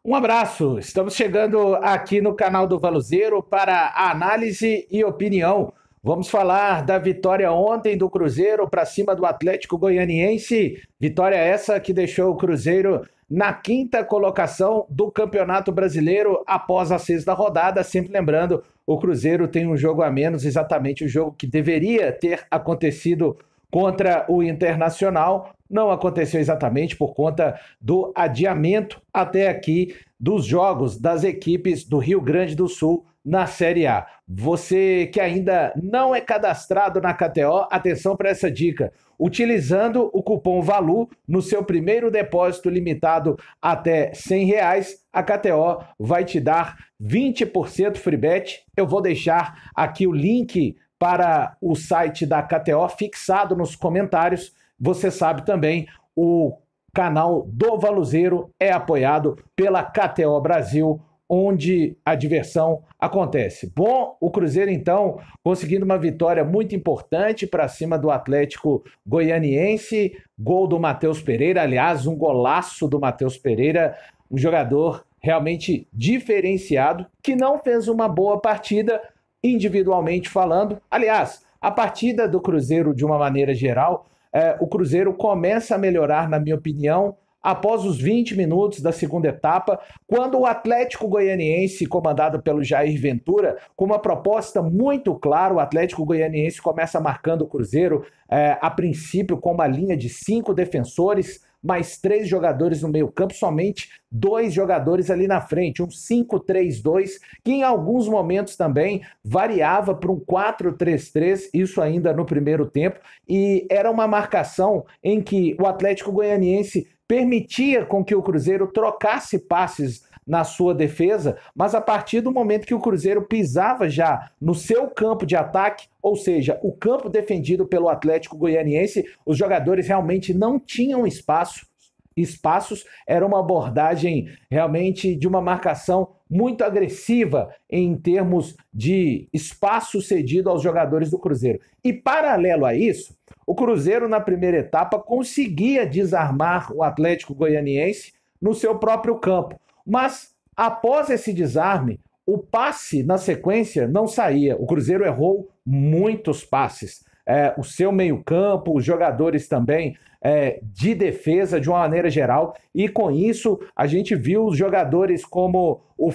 Um abraço, estamos chegando aqui no canal do Valuzeiro para análise e opinião. Vamos falar da vitória ontem do Cruzeiro para cima do Atlético Goianiense. Vitória essa que deixou o Cruzeiro na quinta colocação do Campeonato Brasileiro após a sexta rodada. Sempre lembrando, o Cruzeiro tem um jogo a menos, exatamente o jogo que deveria ter acontecido contra o Internacional. Não aconteceu exatamente por conta do adiamento até aqui dos jogos das equipes do Rio Grande do Sul na Série A. Você que ainda não é cadastrado na KTO, atenção para essa dica. Utilizando o cupom VALU no seu primeiro depósito limitado até R$100, a KTO vai te dar 20% free bet. Eu vou deixar aqui o link para o site da KTO fixado nos comentários. Você sabe também, o canal do Valuzeiro é apoiado pela KTO Brasil, onde a diversão acontece. Bom, o Cruzeiro então conseguindo uma vitória muito importante para cima do Atlético Goianiense, gol do Matheus Pereira, aliás, um golaço do Matheus Pereira, um jogador realmente diferenciado, que não fez uma boa partida individualmente falando. Aliás, a partida do Cruzeiro de uma maneira geral, o Cruzeiro começa a melhorar, na minha opinião, após os 20 minutos da segunda etapa, quando o Atlético Goianiense, comandado pelo Jair Ventura, com uma proposta muito clara, o Atlético Goianiense começa marcando o Cruzeiro, a princípio com uma linha de 5 defensores, mais 3 jogadores no meio campo, somente 2 jogadores ali na frente, um 5-3-2, que em alguns momentos também variava para um 4-3-3, isso ainda no primeiro tempo, e era uma marcação em que o Atlético Goianiense permitia com que o Cruzeiro trocasse passes na sua defesa, mas a partir do momento que o Cruzeiro pisava já no seu campo de ataque, ou seja, o campo defendido pelo Atlético Goianiense, os jogadores realmente não tinham espaços, era uma abordagem realmente de uma marcação muito agressiva em termos de espaço cedido aos jogadores do Cruzeiro. E paralelo a isso, o Cruzeiro na primeira etapa conseguia desarmar o Atlético Goianiense no seu próprio campo, mas após esse desarme, o passe na sequência não saía. O Cruzeiro errou muitos passes. O seu meio-campo, os jogadores também de defesa de uma maneira geral, e com isso a gente viu os jogadores como o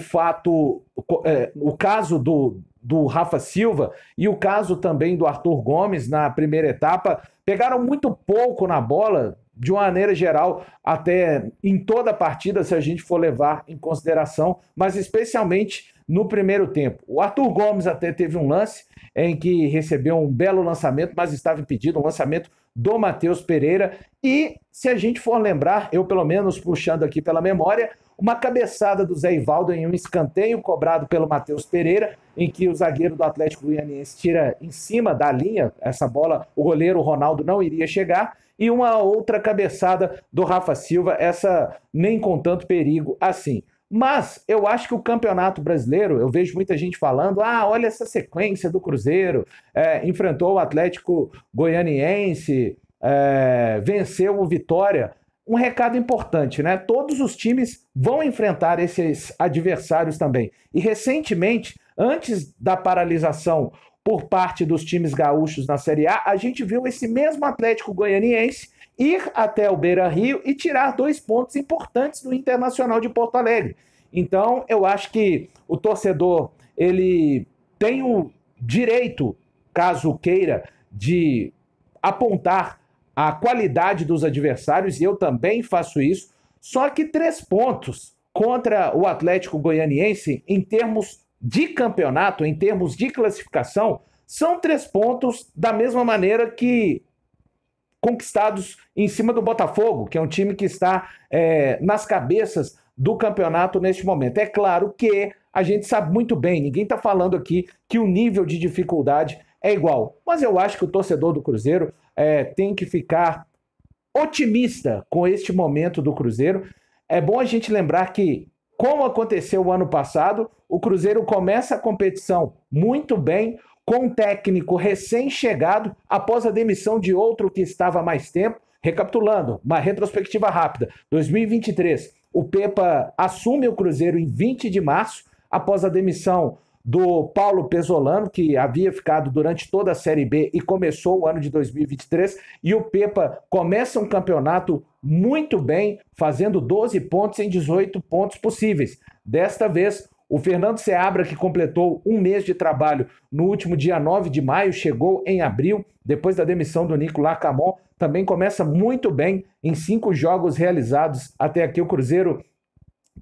caso do Rafa Silva e o caso também do Arthur Gomes na primeira etapa, pegaram muito pouco na bola, de uma maneira geral, até em toda a partida, se a gente for levar em consideração, mas especialmente no primeiro tempo. O Arthur Gomes até teve um lance em que recebeu um belo lançamento, mas estava impedido, um lançamento do Matheus Pereira, e se a gente for lembrar, eu pelo menos puxando aqui pela memória, uma cabeçada do Zé Ivaldo em um escanteio cobrado pelo Matheus Pereira, em que o zagueiro do Atlético Goianiense tira em cima da linha, essa bola, o goleiro Ronaldo não iria chegar, e uma outra cabeçada do Rafa Silva, essa nem com tanto perigo assim. Mas eu acho que o Campeonato Brasileiro, eu vejo muita gente falando, olha essa sequência do Cruzeiro, enfrentou o Atlético Goianiense, venceu o Vitória. Um recado importante, né? Todos os times vão enfrentar esses adversários também. E recentemente, antes da paralisação por parte dos times gaúchos na Série A, a gente viu esse mesmo Atlético Goianiense ir até o Beira-Rio e tirar 2 pontos importantes do Internacional de Porto Alegre. Então, eu acho que o torcedor, ele tem o direito, caso queira, de apontar a qualidade dos adversários, e eu também faço isso, só que 3 pontos contra o Atlético Goianiense, em termos de campeonato, em termos de classificação, são 3 pontos da mesma maneira que conquistados em cima do Botafogo, que é um time que está nas cabeças do campeonato neste momento. É claro que a gente sabe muito bem, ninguém está falando aqui que o nível de dificuldade é igual, mas eu acho que o torcedor do Cruzeiro tem que ficar otimista com este momento do Cruzeiro. É bom a gente lembrar que, como aconteceu o ano passado, o Cruzeiro começa a competição muito bem, com um técnico recém-chegado, após a demissão de outro que estava há mais tempo. Recapitulando, uma retrospectiva rápida. 2023, O Pepa assume o Cruzeiro em 20 de março, após a demissão do Paulo Pesolano, que havia ficado durante toda a Série B e começou o ano de 2023, e o Pepa começa um campeonato muito bem, fazendo 12 pontos em 18 pontos possíveis. Desta vez, o Fernando Seabra, que completou um mês de trabalho no último dia 9 de maio, chegou em abril, depois da demissão do Nicolas Camon, também começa muito bem em 5 jogos realizados. Até aqui o Cruzeiro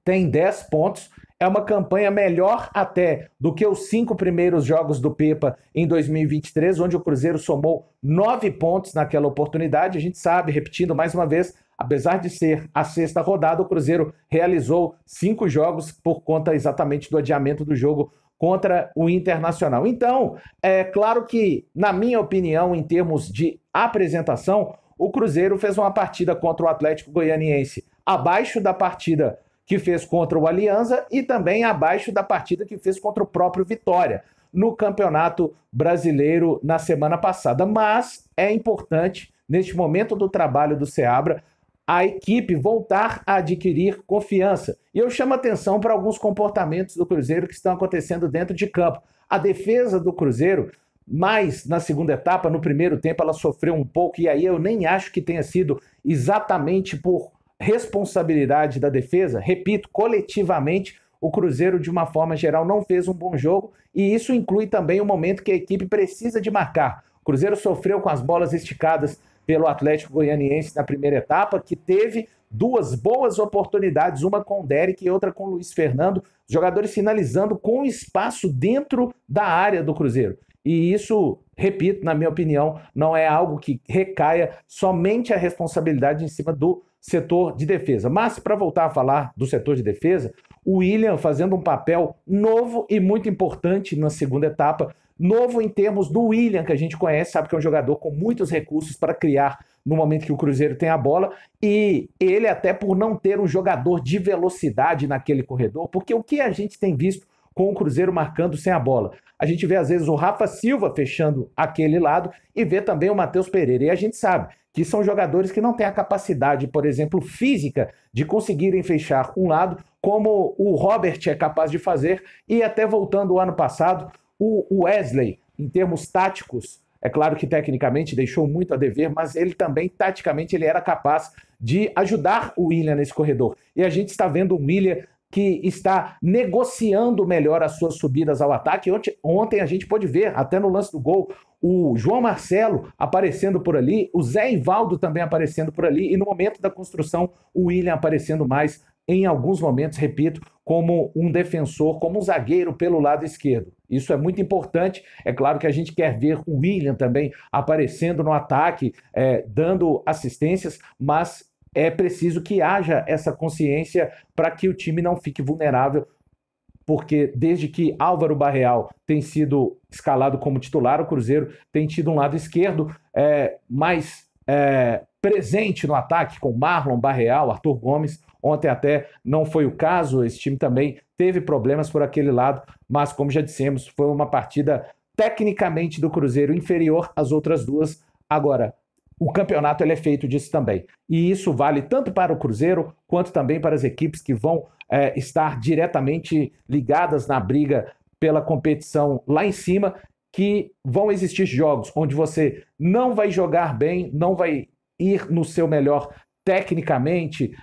tem 10 pontos, é uma campanha melhor até do que os 5 primeiros jogos do Pepa em 2023, onde o Cruzeiro somou 9 pontos naquela oportunidade. A gente sabe, repetindo mais uma vez, apesar de ser a 6ª rodada, o Cruzeiro realizou 5 jogos por conta exatamente do adiamento do jogo contra o Internacional. Então, é claro que, na minha opinião, em termos de apresentação, o Cruzeiro fez uma partida contra o Atlético Goianiense abaixo da partida que fez contra o Alianza e também abaixo da partida que fez contra o próprio Vitória no Campeonato Brasileiro na semana passada. Mas é importante, neste momento do trabalho do Seabra, a equipe voltar a adquirir confiança. E eu chamo atenção para alguns comportamentos do Cruzeiro que estão acontecendo dentro de campo. A defesa do Cruzeiro, mais na segunda etapa, no primeiro tempo ela sofreu um pouco, e aí eu nem acho que tenha sido exatamente por responsabilidade da defesa. Repito, coletivamente, o Cruzeiro, de uma forma geral, não fez um bom jogo, e isso inclui também o momento que a equipe precisa de marcar. O Cruzeiro sofreu com as bolas esticadas pelo Atlético Goianiense na primeira etapa, que teve 2 boas oportunidades, uma com o Derek e outra com o Luiz Fernando, jogadores finalizando com espaço dentro da área do Cruzeiro. E isso, repito, na minha opinião, não é algo que recaia somente a responsabilidade em cima do setor de defesa. Mas, para voltar a falar do setor de defesa, o William fazendo um papel novo e muito importante na segunda etapa, novo em termos do William, que a gente conhece, sabe que é um jogador com muitos recursos para criar no momento que o Cruzeiro tem a bola, e ele até por não ter um jogador de velocidade naquele corredor, porque o que a gente tem visto com o Cruzeiro marcando sem a bola? A gente vê às vezes o Rafa Silva fechando aquele lado e vê também o Matheus Pereira, e a gente sabe que são jogadores que não têm a capacidade, por exemplo, física, de conseguirem fechar um lado, como o Robert é capaz de fazer, e até voltando ao ano passado, o Wesley, em termos táticos, é claro que tecnicamente deixou muito a dever, mas ele também, taticamente, ele era capaz de ajudar o William nesse corredor. E a gente está vendo o William que está negociando melhor as suas subidas ao ataque. Ontem a gente pôde ver, até no lance do gol, o João Marcelo aparecendo por ali, o Zé Ivaldo também aparecendo por ali, e no momento da construção, o William aparecendo mais, em alguns momentos, repito, como um defensor, como um zagueiro pelo lado esquerdo. Isso é muito importante. É claro que a gente quer ver o William também aparecendo no ataque, dando assistências, mas é preciso que haja essa consciência para que o time não fique vulnerável, porque desde que Álvaro Barreal tem sido escalado como titular, o Cruzeiro tem tido um lado esquerdo mais presente no ataque, com Marlon, Barreal, Arthur Gomes. Ontem até não foi o caso, esse time também teve problemas por aquele lado, mas como já dissemos, foi uma partida tecnicamente do Cruzeiro inferior às outras duas. Agora, o campeonato ele é feito disso também. E isso vale tanto para o Cruzeiro, quanto também para as equipes que vão estar diretamente ligadas na briga pela competição lá em cima, que vão existir jogos onde você não vai jogar bem, não vai ir no seu melhor tecnicamente,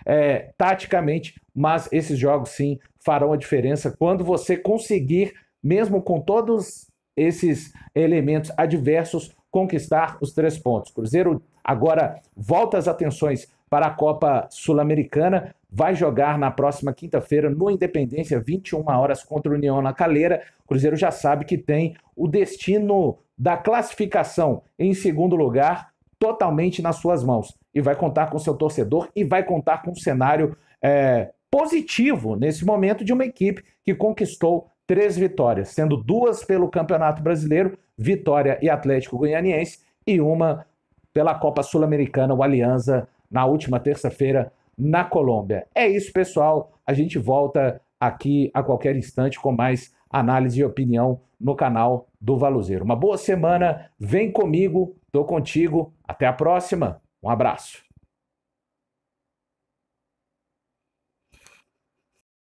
taticamente, mas esses jogos sim farão a diferença quando você conseguir, mesmo com todos esses elementos adversos, conquistar os 3 pontos. Cruzeiro agora volta as atenções para a Copa Sul-Americana, vai jogar na próxima quinta-feira no Independência, 21 horas, contra o União La Calera. O Cruzeiro já sabe que tem o destino da classificação em segundo lugar totalmente nas suas mãos, e vai contar com seu torcedor e vai contar com um cenário positivo nesse momento de uma equipe que conquistou 3 vitórias, sendo 2 pelo Campeonato Brasileiro, Vitória e Atlético Goianiense, e uma pela Copa Sul-Americana, o Alianza, na última terça-feira, na Colômbia. É isso, pessoal. A gente volta aqui a qualquer instante com mais análise e opinião no canal do Valuzeiro. Uma boa semana, vem comigo, tô contigo. Até a próxima. Um abraço.